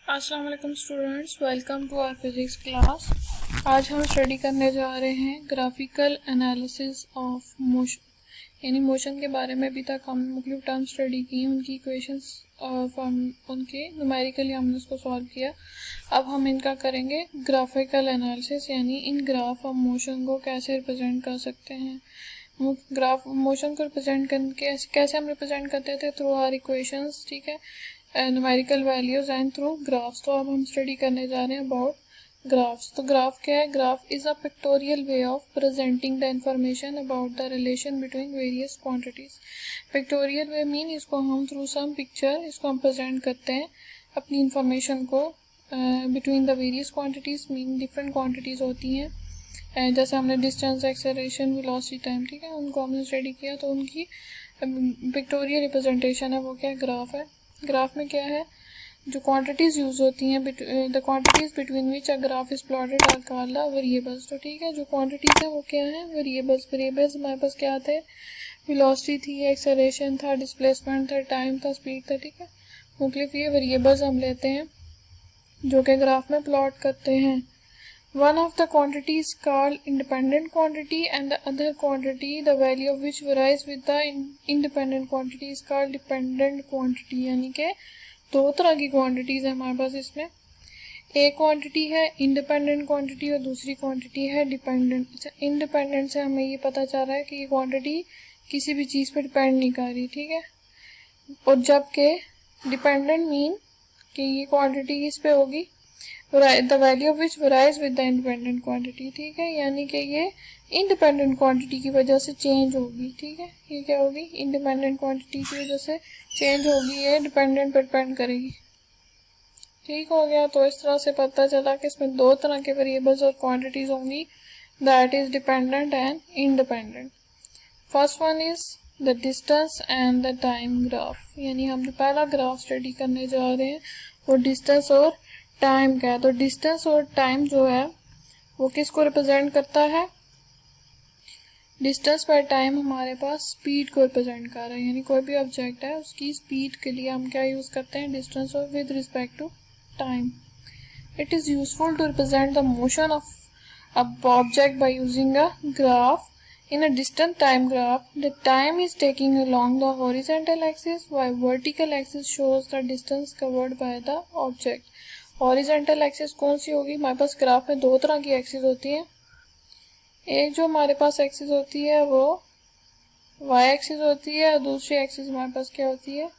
अस्सलाम वालेकुम students, welcome to our physics class. आज हम स्टडी करने जा रहे हैं ग्राफिकल एनालिसिस ऑफ मोशन, यानी मोशन के बारे में। अभी तक हम मुख्तलिफ टर्म स्टडी की, उनकी इक्वेशंस फॉर्म, उनके न्यूमेरिकली हमने उसको सॉल्व किया। अब हम इनका करेंगे ग्राफिकल एनालिसिस, यानी इन ग्राफ ऑफ मोशन को कैसे रिप्रेजेंट कर सकते हैं। ग्राफ मोशन को रिप्रेजेंट करके कैसे हम रिप्रेजेंट करते थे, थ्रू आवर इक्वेशंस, ठीक है, numerical values and through graphs. तो अब हम स्टडी करने जा रहे हैं अबाउट ग्राफ्स। तो ग्राफ क्या है? Graph is a pictorial way of presenting the information about the relation between various quantities. Pictorial way mean इसको हम थ्रू सम पिक्चर इसको हम प्रेजेंट करते हैं अपनी इंफॉर्मेशन को between the various quantities, mean different quantities होती हैं। जैसे हमने डिस्टेंस, एक्सेलरेशन, वेलोसिटी, टाइम, ठीक है, उनको हमने स्टडी किया। तो उनकी पिक्टोरियल रिप्रेजेंटेशन है वो क्या है? ग्राफ है। ग्राफ में क्या है? जो क्वांटिटीज यूज होती हैं, the quantities between which a graph is plotted are called variables. तो ठीक है, जो क्वांटिटीज है वो क्या है? वेरिएबल्स। वेरिएबल्स हमारे पास क्या थे? वेलोसिटी थी, एक्सेलरेशन था, डिस्प्लेसमेंट था, टाइम था, स्पीड था, ठीक है। मुख्तलिफ ये वेरिएबल्स हम लेते हैं जो कि ग्राफ में प्लॉट करते हैं। One of the quantity is called independent quantity and the other quantity, the value of which varies with the independent quantity, is called dependent quantity। यानी कि दो तरह की क्वांटिटीज है हमारे पास इसमें। एक क्वांटिटी है इंडिपेंडेंट क्वांटिटी और दूसरी क्वांटिटी है डिपेंडेंट। अच्छा, इंडिपेंडेंट से हमें ये पता चल रहा है कि ये क्वांटिटी किसी भी चीज़ पर डिपेंड नहीं कर रही, ठीक है। और जबकि डिपेंडेंट मीन कि ये क्वांटिटी किस पे होगी? The value of which varies with the independent quantity, ठीक है, यानी कि ये इंडिपेंडेंट क्वांटिटी की वजह से चेंज होगी, ठीक है। ये क्या होगी? इंडिपेंडेंट क्वांटिटी की वजह से चेंज होगी, ये डिपेंडेंट पर डिपेंड करेगी। ठीक हो गया। तो इस तरह से पता चला कि इसमें दो तरह के वेरिएबल्स और क्वांटिटीज होंगी, that is dependent and independent. First one is the distance and the time graph, यानी हम जो पहला ग्राफ स्टडी करने जा रहे हैं वो डिस्टेंस और टाइम का है। तो डिस्टेंस और टाइम जो है वो किसको रिप्रेजेंट करता है? डिस्टेंस पर टाइम हमारे पास स्पीड को रिप्रेजेंट कर रहा है, यानी कोई भी ऑब्जेक्ट है उसकी स्पीड के लिए हम क्या यूज करते हैं? डिस्टेंस और with respect to time. It is useful to represent the motion of a object by using a graph. In a distant time graph, the time is taken along the horizontal axis, while vertical axis shows the distance covered by the object। Horizontal axis कौन सी होगी? हमारे पास graph में दो तरह की axis होती है। एक जो हमारे पास एक्सिस होती है वो वाई एक्सिस होती है और दूसरी एक्सिस हमारे पास क्या होती है?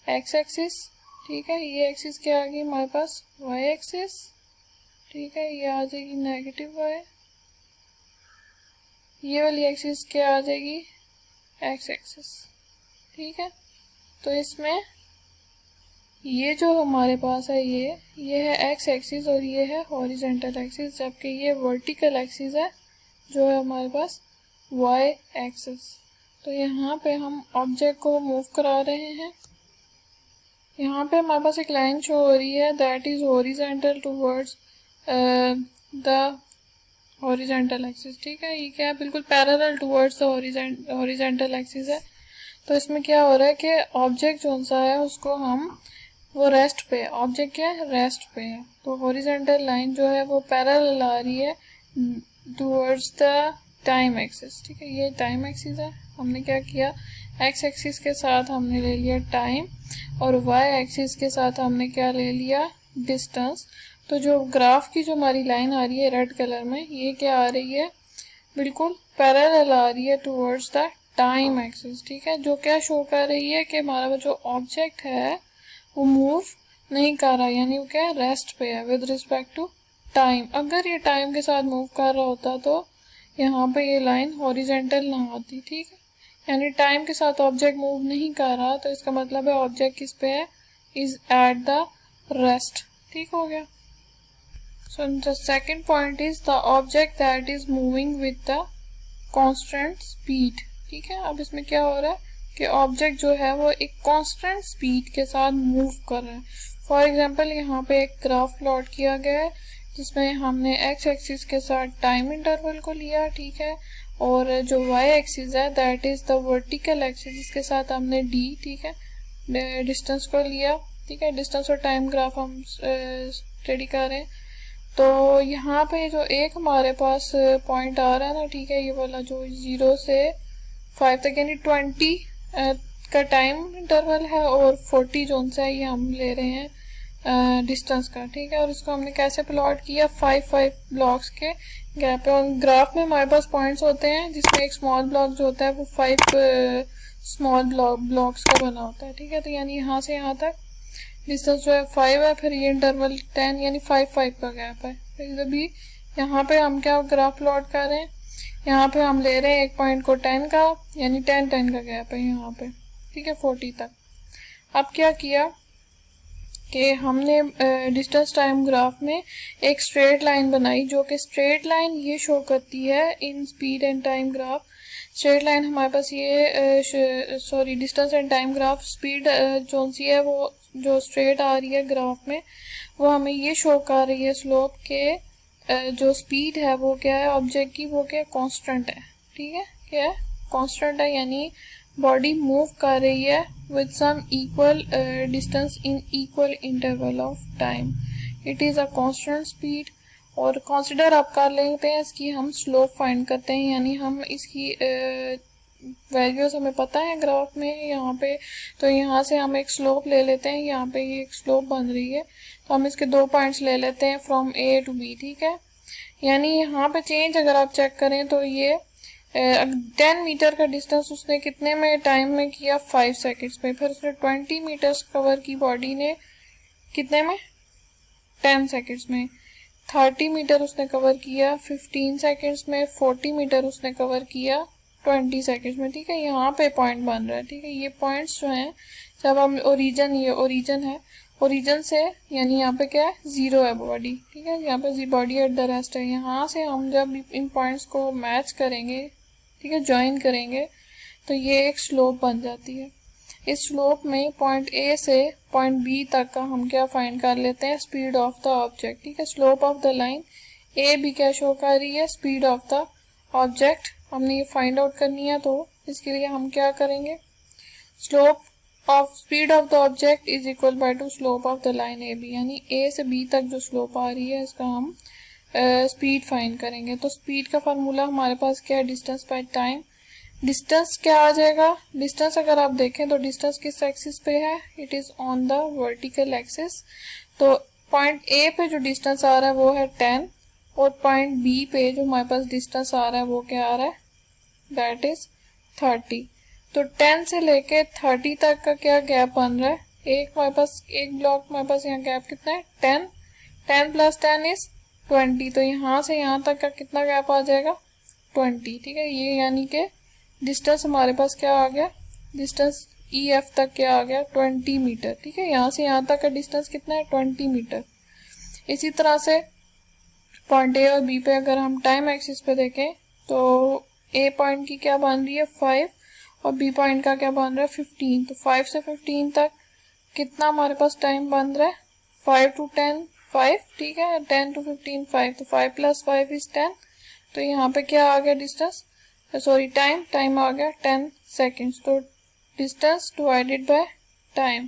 एक्स एक्सिस, ठीक है। ये एक्सिस क्या आ गई हमारे पास? वाई एक्सिस, ठीक है। ये आ जाएगी नेगेटिव वाई। ये वाली एक्सिस क्या आ जाएगी? एक्स एक्सिस, ठीक है। तो इसमें ये जो हमारे पास है ये है एक्स एक्सिस और ये है हॉरिजेंटल एक्सिस, जबकि ये वर्टिकल एक्सिस है जो है हमारे पास वाई एक्सिस। तो यहाँ पे हम ऑब्जेक्ट को मूव करा रहे हैं। यहाँ पे हमारे पास एक लाइन शो हो रही है, that is horizontal towards the horizontal axis, ठीक है। ये क्या है? बिल्कुल parallel towards the horizontal axis है। तो इसमें क्या हो रहा है कि ऑब्जेक्ट जो सा है उसको हम वो रेस्ट पे, ऑब्जेक्ट क्या है? रेस्ट पे है। तो हॉरिजेंटल लाइन जो है वो पैरेलल आ रही है टुवर्ड्स द टाइम एक्सिस, ठीक है। ये टाइम एक्सिस है। हमने क्या किया? एक्स एक्सिस के साथ हमने ले लिया टाइम और वाई एक्सिस के साथ हमने क्या ले लिया? डिस्टेंस। तो जो ग्राफ की जो हमारी लाइन आ रही है रेड कलर में, ये क्या आ रही है? बिल्कुल पैरेलल आ रही है टुवर्ड्स द टाइम एक्सिस, ठीक है। जो क्या शो कर रही है कि हमारा जो ऑब्जेक्ट है वो मूव नहीं कर रहा, यानी वो क्या है? रेस्ट पे है विद रिस्पेक्ट टू टाइम। अगर ये टाइम के साथ मूव कर रहा होता तो यहाँ पे ये लाइन हॉरिजेंटल ना होती, ठीक है। यानी टाइम के साथ ऑब्जेक्ट मूव नहीं कर रहा, तो इसका मतलब है ऑब्जेक्ट किस पे है? इज एट द रेस्ट, ठीक हो गया। So the second point is the object that is moving with the constant speed, ठीक है। अब इसमें क्या हो रहा है कि ऑब्जेक्ट जो है वो एक कांस्टेंट स्पीड के साथ मूव कर रहा है। फॉर एग्जांपल यहाँ पे एक ग्राफ प्लॉट किया गया है जिसमें हमने एक्स एक्सिस के साथ टाइम इंटरवल को लिया, ठीक है, और जो वाई एक्सिस है that is the vertical axis, जिसके साथ हमने डी, ठीक है, डिस्टेंस को लिया। ठीक है, डिस्टेंस और टाइम ग्राफ हम स्टडी कर रहे हैं। तो यहाँ पे जो एक हमारे पास पॉइंट आ रहा है ना, ठीक है, ये वाला जो 0 से 5 तक यानी 20 का टाइम इंटरवल है और 40 जोन से ये हम ले रहे हैं डिस्टेंस का, ठीक है। और इसको हमने कैसे प्लॉट किया, 5 ब्लॉक्स के गैप पे। और ग्राफ में हमारे पास पॉइंट्स होते हैं जिसमें एक स्मॉल ब्लॉक जो होता है वो 5 स्मॉल ब्लॉक्स का बना होता है, ठीक है। तो यानी यहाँ से यहाँ तक डिस्टेंस जो है 5 है, फिर ये इंटरवल 10 यानी 5 का गैप है। फिर अभी यहाँ पे हम क्या ग्राफ प्लॉट कर रहे हैं, यहाँ पे हम ले रहे हैं एक पॉइंट को 10 का यानी 10 का गैप है यहाँ पे, ठीक है, 40 तक। अब क्या किया कि हमने डिस्टेंस टाइम ग्राफ में एक स्ट्रेट लाइन बनाई, जो कि स्ट्रेट लाइन ये शो करती है in speed and time graph. Straight line हमारे पास ये distance and time graph speed जो सी है वो जो स्ट्रेट आ रही है ग्राफ में, वो हमें ये शो कर रही है स्लोप के जो स्पीड है वो क्या है ऑब्जेक्ट की, वो क्या कांस्टेंट है, ठीक है, क्या है कांस्टेंट है, यानी बॉडी मूव कर रही है with sum equal distance in equal interval of time. It is a constant speed. और कंसिडर आप कर लेते हैं इसकी हम स्लोप फाइंड करते हैं, यानी हम इसकी वैल्यूज हमें पता है ग्राफ में यहाँ पे, तो यहाँ से हम एक स्लोप ले लेते हैं, यहाँ पे ये एक स्लोप बन रही है, तो हम इसके 2 पॉइंट्स ले लेते हैं फ्रॉम ए टू बी, ठीक है। यानी यहाँ पे चेंज अगर आप चेक करें तो ये 10 मीटर का डिस्टेंस उसने कितने में टाइम में किया, 5 सेकेंड्स में। फिर उसने 20 मीटर्स कवर की बॉडी ने कितने में, 10 सेकेंड्स में। 30 मीटर उसने कवर किया 15 सेकेंड्स में। 40 मीटर उसने कवर किया 20 सेकेंड्स में, ठीक है। यहाँ पे पॉइंट बन रहा है, ठीक है। ये पॉइंट्स जो हैं जब हम ओरिजिन, ये ओरिजिन है, ओरिजिन से यानी यहाँ पे क्या है 0 है बॉडी, ठीक है, यहाँ पे बॉडी एट द रेस्ट है। यहाँ से हम जब इन पॉइंट्स को मैच करेंगे, ठीक है, ज्वाइन करेंगे, तो ये एक स्लोप बन जाती है। इस स्लोप में पॉइंट ए से पॉइंट बी तक का हम क्या फाइंड कर लेते हैं, स्पीड ऑफ द ऑब्जेक्ट, ठीक है। Slope of the line A B क्या शो कर रही है, स्पीड ऑफ द ऑब्जेक्ट। हमने ये फाइंड आउट करनी है, तो इसके लिए हम क्या करेंगे, slope of speed of the object is equal by to slope of the line A B, यानी ए से बी तक जो स्लोप आ रही है इसका हम स्पीड फाइंड करेंगे। तो स्पीड का फार्मूला हमारे पास क्या है, डिस्टेंस बाय टाइम। डिस्टेंस क्या आ जाएगा, डिस्टेंस अगर आप देखें तो डिस्टेंस किस एक्सिस पे है, it is on the vertical axis. तो पॉइंट ए पे जो डिस्टेंस आ रहा है वो है 10, और पॉइंट बी पे जो हमारे पास डिस्टेंस आ रहा है वो क्या आ रहा है, दैट इज 30। तो 10 से लेके 30 तक का क्या गैप बन रहा है, एक हमारे पास एक ब्लॉक हमारे पास यहाँ गैप कितना है 10, 10 प्लस 10 इज 20। तो यहाँ से यहाँ तक का कितना गैप आ जाएगा 20, ठीक है। ये यानी कि डिस्टेंस हमारे पास क्या आ गया, डिस्टेंस ई एफ तक क्या आ गया 20 मीटर, ठीक है। यहाँ से यहाँ तक का डिस्टेंस कितना है 20 मीटर। इसी तरह से पॉइंट ए और बी पे अगर हम टाइम एक्सिस पे देखें तो ए पॉइंट की क्या बन रही है 5 और बी पॉइंट का क्या बन रहा है 15। तो 5 से 15 तक कितना हमारे पास टाइम बन रहा है, 5 to 10 5, ठीक है, 10 to 15 5, तो 5 + 5 इज 10। तो यहाँ पे क्या आ गया डिस्टेंस, सॉरी टाइम आ गया 10 सेकेंड्स। तो distance divided by time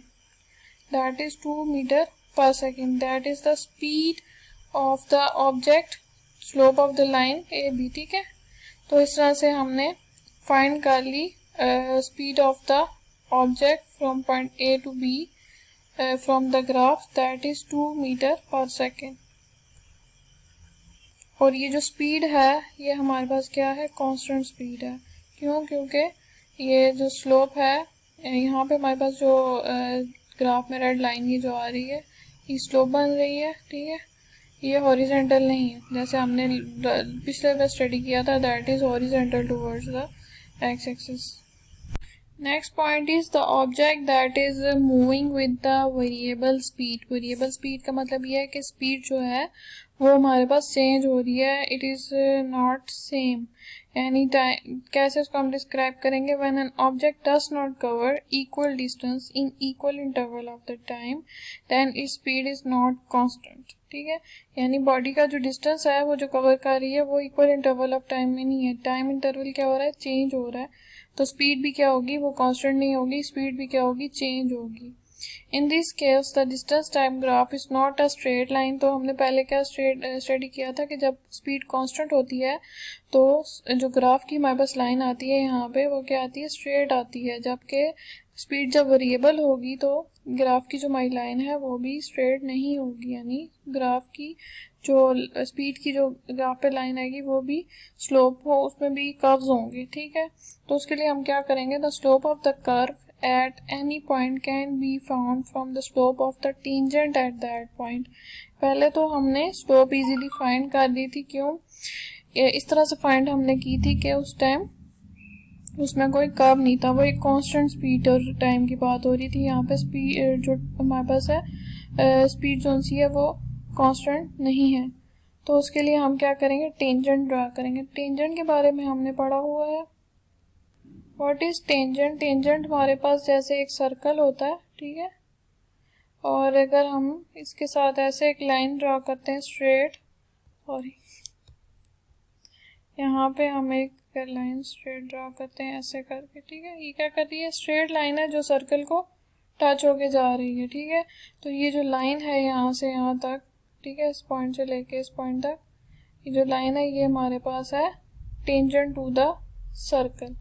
that is 2 metre per second, that is the speed of the object, slope of the line A B, ठीक है। तो इस तरह से हमने फाइंड कर ली speed of the object from point A to B from the graph, that is 2 metre per second. और ये जो स्पीड है ये हमारे पास क्या है, कांस्टेंट स्पीड है। क्यों, क्योंकि ये जो स्लोप है यहाँ पे हमारे पास जो ग्राफ में रेड लाइन ये जो आ रही है ये स्लोप बन रही है, ठीक है। ये हॉरिजेंटल नहीं है जैसे हमने पिछले बार स्टडी किया था, that is horizontal towards the x axis. Next point is the object that is moving with the variable speed. Variable speed का मतलब ये है कि स्पीड जो है वो हमारे पास चेंज हो रही है, it is not same any time. कैसे उसको हम डिस्क्राइब करेंगे, when an object does not cover equal distance in equal interval of the time then its speed is not constant, ठीक है। यानी बॉडी का जो डिस्टेंस है वो जो कवर कर रही है वो इक्वल इंटरवल ऑफ टाइम में नहीं है, टाइम इंटरवल क्या हो रहा है, चेंज हो रहा है। तो स्पीड भी क्या होगी, वो कांस्टेंट नहीं होगी, स्पीड भी क्या होगी, चेंज होगी। In this case the distance time graph is not a straight line. तो हमने पहले क्या स्टडी किया था कि जब स्पीड कांस्टेंट होती है तो जो ग्राफ की हमारे पास लाइन आती है यहाँ पे वो क्या आती है, स्ट्रेट आती है, जबकि स्पीड जब वेरिएबल होगी तो ग्राफ की जो हमारी लाइन है वो भी स्ट्रेट नहीं होगी, यानी ग्राफ की जो स्पीड की जो ग्राफ पे लाइन आएगी वो भी स्लोप हो, उसमें भी कर्व्स होंगे, ठीक है। तो उसके लिए हम क्या करेंगे, the slope of the curve at any point can be found from the slope of the tangent at that point. पहले तो हमने स्लोप इजीली फाइंड कर दी थी, क्यों, इस तरह से फाइंड हमने की थी कि उस टाइम उसमें कोई कर्व नहीं था, वो एक कांस्टेंट स्पीड और टाइम की बात हो रही थी। यहाँ पे स्पीड जो हमारे पास है स्पीड जो सी है वो कांस्टेंट नहीं है। तो उसके लिए हम क्या करेंगे, टेंजेंट ड्रा करेंगे। टेंजेंट के बारे में हमने पढ़ा हुआ है। What is tangent? टेंजेंट हमारे पास जैसे एक सर्कल होता है, ठीक है, और अगर हम इसके साथ ऐसे एक लाइन ड्रा करते हैं स्ट्रेट, और यहाँ पे हम एक लाइन स्ट्रेट ड्रा करते हैं ऐसे करके, ठीक है। ये क्या कर रही है, स्ट्रेट लाइन है जो सर्कल को टच होके जा रही है, ठीक है। तो ये जो लाइन है यहाँ से यहाँ तक, ठीक है, इस पॉइंट से लेके इस पॉइंट तक, ये जो लाइन है ये हमारे पास है टेंजेंट टू द सर्कल।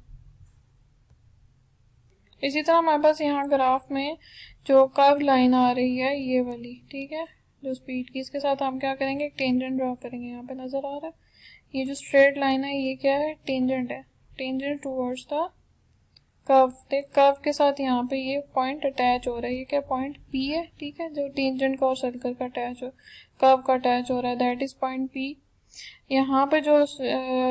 इसी तरह हमारे पास यहाँ ग्राफ में जो कर्व लाइन आ रही है ये वाली, ठीक है, जो स्पीड की, इसके साथ हम क्या करेंगे, एक टेंजेंट ड्रा करेंगे। यहाँ पे नजर आ रहा है ये जो स्ट्रेट लाइन है ये क्या है, टेंजेंट है, टेंजेंट टूवर्ड्स द कर्व। देख कर्व के साथ यहाँ पे ये पॉइंट अटैच हो रहा है, ये क्या पॉइंट पी है, ठीक है, जो टेंजेंट का और सर्कल का अटैच हो, कर्व का अटैच हो रहा है, दैट इज पॉइंट पी। यहाँ पे जो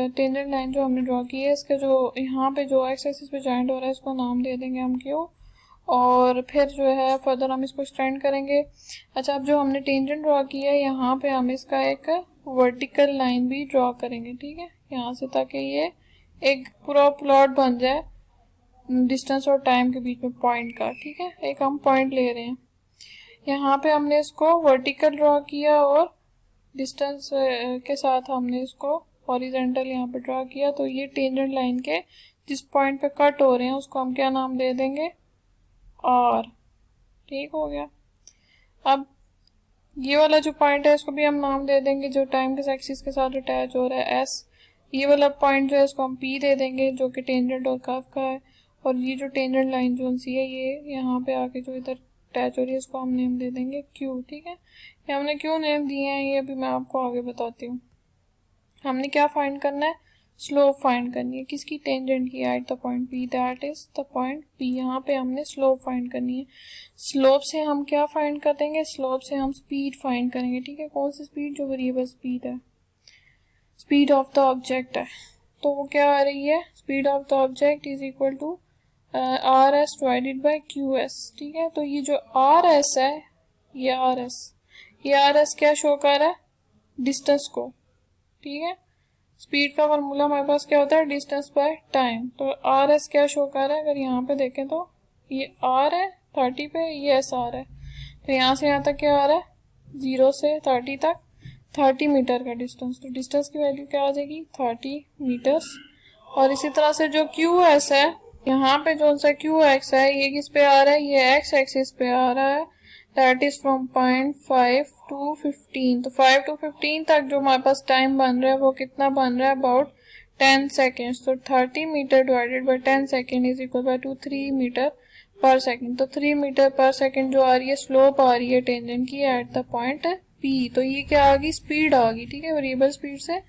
टेंजेंट लाइन जो हमने ड्रॉ की है, इसके जो यहाँ पे जो एक्स एक्सिस पे जॉइंट हो रहा है इसको नाम दे देंगे हम क्यू, और फिर जो है फर्दर हम इसको एक्सटेंड करेंगे। अच्छा, अब जो हमने टेंजेंट ड्रॉ किया है यहाँ पे हम इसका एक वर्टिकल लाइन भी ड्रॉ करेंगे, ठीक है, यहाँ से, ताकि ये एक पूरा प्लॉट बन जाए डिस्टेंस और टाइम के बीच में पॉइंट का, ठीक है। एक हम पॉइंट ले रहे हैं, यहाँ पे हमने इसको वर्टिकल ड्रॉ किया और डिस्टेंस के साथ हमने इसको हॉरिजॉन्टल यहाँ पे ड्रॉ किया। तो ये टेंजेंट लाइन के जिस पॉइंट पे कट हो रहे हैं उसको हम क्या नाम दे देंगे, आर, ठीक हो गया। अब ये वाला जो पॉइंट है इसको भी हम नाम दे देंगे जो टाइम के एक्सिस के साथ अटैच हो रहा है, एस। ये वाला पॉइंट जो है इसको हम पी दे देंगे जो कि टेंजेंट और कर्व का है, और ये जो टेंजेंट लाइन जो सी है ये यहाँ पे आके जो इधर अटैच हो रही है इसको हम नेम दे देंगे क्यू, ठीक है। ये हमने क्यों नेम दिए हैं ये अभी मैं आपको आगे बताती हूँ। हमने क्या फाइंड करना है, स्लोप फाइंड करनी है, किसकी, टेंजेंट की, at the point P, that is the point P. यहाँ पे हमने स्लोप फाइंड करनी है। स्लोप से हम क्या फाइंड कर देंगे, स्लोप से हम स्पीड फाइंड करेंगे, ठीक है। कौन सी स्पीड, जो वेरिएबल स्पीड है, स्पीड ऑफ द ऑब्जेक्ट है, तो वो क्या आ रही है, speed of the object is equal to R S divided by Q S, ठीक है। तो ये जो आर एस है, ये आर एस क्या शो कर रहा है, डिस्टेंस को, ठीक है। स्पीड का फॉर्मूला हमारे पास क्या होता है, डिस्टेंस बाय टाइम। तो आर एस क्या शो कर रहा है, अगर यहाँ पे देखें तो ये आर है 30 पे, ये एस आर है, तो यहाँ से यहाँ तक क्या आ रहा है, 0 से 30 तक 30 मीटर का डिस्टेंस। तो डिस्टेंस की वैल्यू क्या आ जाएगी, 30 मीटर्स। और इसी तरह से जो क्यू एस है, यहाँ पे जो सा क्यू एक्स है ये किस पे आ रहा है, ये एक्स एक्सिस पे आ रहा है, that is from point 5 to 15। तो 5 to 15 तक जो हमारे पास टाइम बन रहा है वो कितना बन रहा है, अबाउट 10 सेकेंड्स। तो 30 metre divided by 10 second is equal by to 3 metre per second. तो 3 मीटर पर सेकेंड जो आ रही है, स्लोप आ रही है टेंजेंट की एट द पॉइंट पी। तो ये क्या आ गई, स्पीड आ गई, ठीक है। वेरिएबल स्पीड से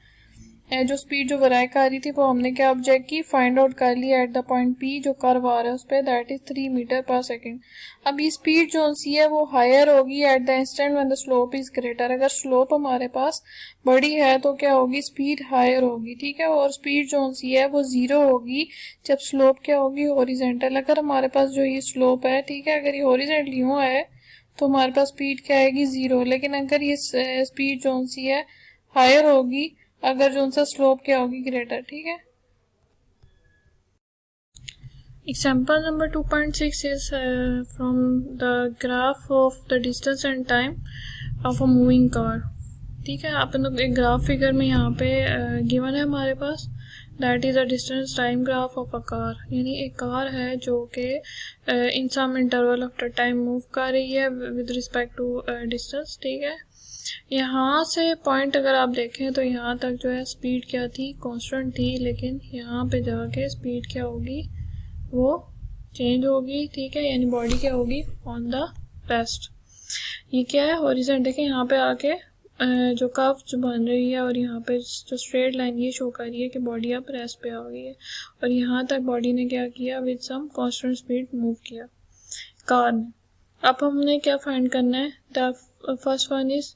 जो स्पीड जो वराई कर रही थी वो हमने क्या ऑब्जेक्ट की, फाइंड आउट कर लिया एट द पॉइंट पी, जो कर्व आ रहा है उस पर, that is 3 metre per second. अब ये स्पीड जो सी है वो हायर होगी at the instant when the slope is greater. अगर स्लोप हमारे पास बड़ी है तो क्या होगी, स्पीड हायर होगी, ठीक है। और स्पीड जो सी है वो 0 होगी जब स्लोप क्या होगी, हॉरिजॉन्टल। अगर हमारे पास जो ये स्लोप है, ठीक है, अगर ये हॉरिजॉन्टली यूं है तो हमारे पास स्पीड क्या आएगी, 0। लेकिन अगर ये स्पीड जो सी है हायर होगी अगर जो सा स्लोप क्या होगी, ग्रेटर, ठीक है। Example number 2.6 is from the graph of the distance and time of a moving car, ठीक है। आप लोग एक ग्राफ फिगर में यहाँ पे गिवन है हमारे पास that is a distance time graph of a car, यानी एक कार है जो कि in some interval of time move कर रही है विद रिस्पेक्ट टू डिस्टेंस, ठीक है। यहाँ से पॉइंट अगर आप देखें तो यहाँ तक जो है स्पीड क्या थी, कांस्टेंट थी, लेकिन यहाँ पे जाके स्पीड क्या होगी, वो चेंज होगी, ठीक है, यानी बॉडी क्या होगी ऑन द रेस्ट। ये क्या है, हॉरिजॉन्टल, देखें यहाँ पे आके जो कर्व जो बन रही है और यहाँ पे जो स्ट्रेट लाइन ये शो कर रही है कि बॉडी अब रेस्ट पे आ गई है, और यहाँ तक बॉडी ने क्या किया, with some constant speed move किया कार ने। अब हमने क्या फाइंड करना है, the first one is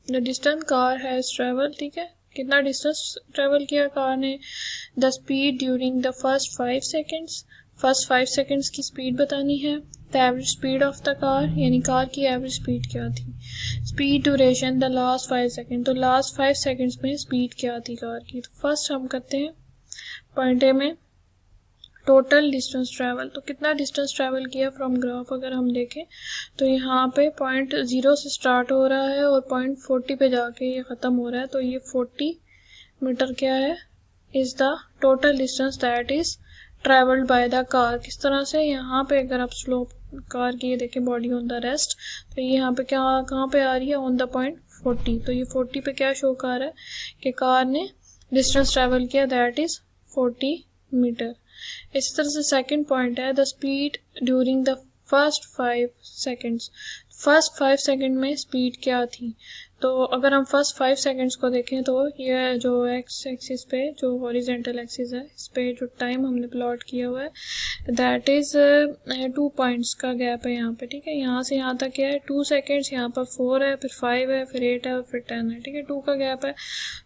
the distance car has travel, ठीक है, कितना डिस्टेंस ट्रेवल किया कार ने, the speed during the first 5 seconds, first 5 seconds की स्पीड बतानी है, the average speed of the car, यानी कार की एवरेज स्पीड क्या थी, speed duration the last 5 second, तो लास्ट 5 सेकेंड्स में स्पीड क्या थी कार की। तो फर्स्ट हम करते हैं पॉइंट ए में टोटल डिस्टेंस ट्रैवल, तो कितना डिस्टेंस ट्रैवल किया फ्रॉम ग्राफ अगर हम देखें तो यहाँ पे पॉइंट 0 से स्टार्ट हो रहा है और पॉइंट 40 पे जाके ये ख़त्म हो रहा है, तो ये 40 मीटर क्या है, is the total distance that is travelled bye the car. किस तरह से, यहाँ पे अगर आप स्लोप कार की ये देखें बॉडी ऑन द रेस्ट, तो ये यहाँ पे क्या कहाँ पे आ रही है, ऑन द पॉइंट 40, तो ये 40 पे क्या शो कर रहा है कि कार ने डिस्टेंस ट्रैवल किया दैट इज़ 40 मीटर। इसी तरह से सेकंड पॉइंट है the speed during the first 5 seconds, first 5 second में स्पीड क्या थी, तो अगर हम फर्स्ट 5 सेकेंड्स को देखें तो ये जो एक्स एक्सिस पे जो हॉरिजॉन्टल एक्सिस है इस पे जो टाइम हमने प्लॉट किया हुआ है दैट इज़ 2 पॉइंट्स का गैप है यहाँ पे, ठीक है, यहाँ से यहाँ तक क्या है 2 सेकेंड्स, यहाँ पर 4 है, फिर 5 है, फिर 8 है और फिर 10 है, ठीक है, 2 का गैप है,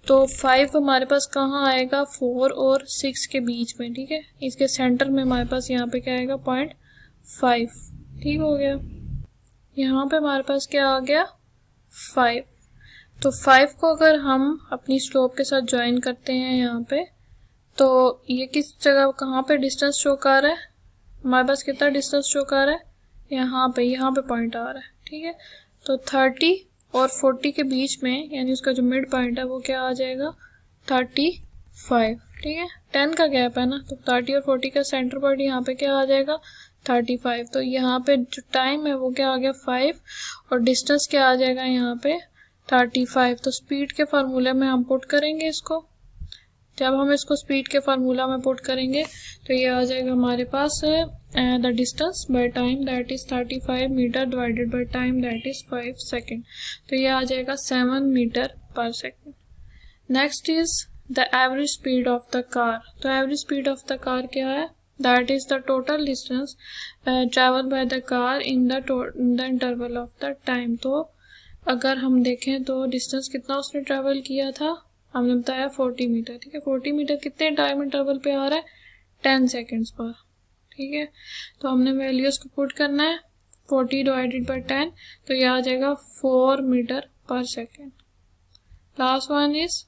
तो 5 हमारे पास कहाँ आएगा, 4 और 6 के बीच में, ठीक है, इसके सेंटर में हमारे पास यहाँ पे क्या आएगा, 0.5, ठीक हो गया। यहाँ पे हमारे पास क्या आ गया, 5, तो 5 को अगर हम अपनी स्लोप के साथ ज्वाइन करते हैं यहाँ पे, तो ये किस जगह कहाँ पे डिस्टेंस शो कर रहा है, हमारे पास कितना डिस्टेंस शो कर रहा है, यहाँ पे पॉइंट आ रहा है, ठीक है, तो 30 और 40 के बीच में, यानी उसका जो मिड पॉइंट है वो क्या आ जाएगा, 35, ठीक है, 10 का गैप है ना, तो 30 और 40 का सेंटर पॉइंट यहाँ पे क्या आ जाएगा, 35, तो यहाँ पे जो टाइम है वो क्या आ गया 5 और डिस्टेंस क्या आ जाएगा यहाँ पे 35, तो स्पीड के फार्मूले में हम पुट करेंगे इसको, जब हम इसको स्पीड के फार्मूला में पुट करेंगे तो ये आ जाएगा हमारे पास the distance by time that is 35 metre divided by time that is 5 second, तो ये आ जाएगा 7 metre per second. Next is the average speed of the car, तो average speed of the car क्या है, that is the total distance travel by the car in the interval of the time, तो अगर हम देखें तो distance कितना उसने ट्रैवल किया था, हमने बताया 40 मीटर, ठीक है, 40 मीटर कितने टाइम इंटरवल पे आ रहा है, 10 सेकेंड्स पर, ठीक है, तो हमने वैल्यूज़ को पुट करना है 40 डिवाइडेड बाय 10, तो ये आ जाएगा 4 metre per second. Last one is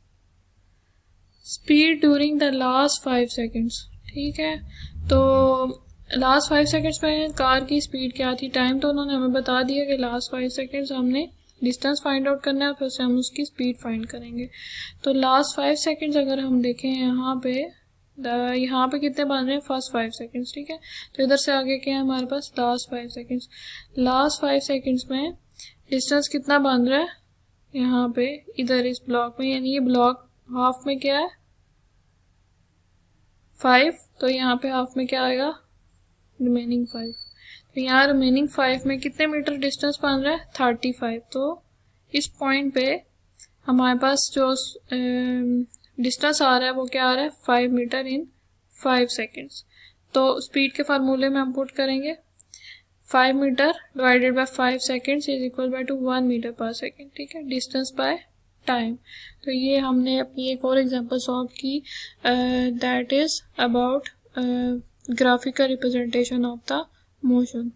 speed during the last 5 seconds, ठीक है, तो लास्ट 5 सेकेंड्स में कार की स्पीड क्या थी, टाइम तो उन्होंने हमें बता दिया कि लास्ट 5 सेकेंड्स हमने डिस्टेंस फाइंड आउट करना है, फिर से हम उसकी स्पीड फाइंड करेंगे, तो लास्ट 5 सेकेंड्स अगर हम देखें यहाँ पे कितने बन रहे हैं, फर्स्ट 5 सेकेंड्स, ठीक है, तो इधर से आगे क्या है हमारे पास लास्ट 5 सेकेंड्स, लास्ट 5 सेकेंड्स में डिस्टेंस कितना बन रहा है यहाँ पे इधर इस ब्लॉक में, यानी ये ब्लॉक हाफ में क्या है 5, तो यहाँ पे हाफ में क्या आएगा रिमेनिंग 5, तो यहाँ रिमेनिंग 5 में कितने मीटर डिस्टेंस बन रहा है 35, तो इस पॉइंट पे हमारे पास जो डिस्टेंस आ रहा है वो क्या आ रहा है 5 मीटर इन 5 सेकेंड्स, तो स्पीड के फार्मूले में हम पुट करेंगे 5 metre divided by 5 seconds is equal by to 1 metre per second, ठीक है, डिस्टेंस बाय टाइम। तो ये हमने अपनी एक और एग्जांपल सॉल्व की that is about graphical representation of the motion.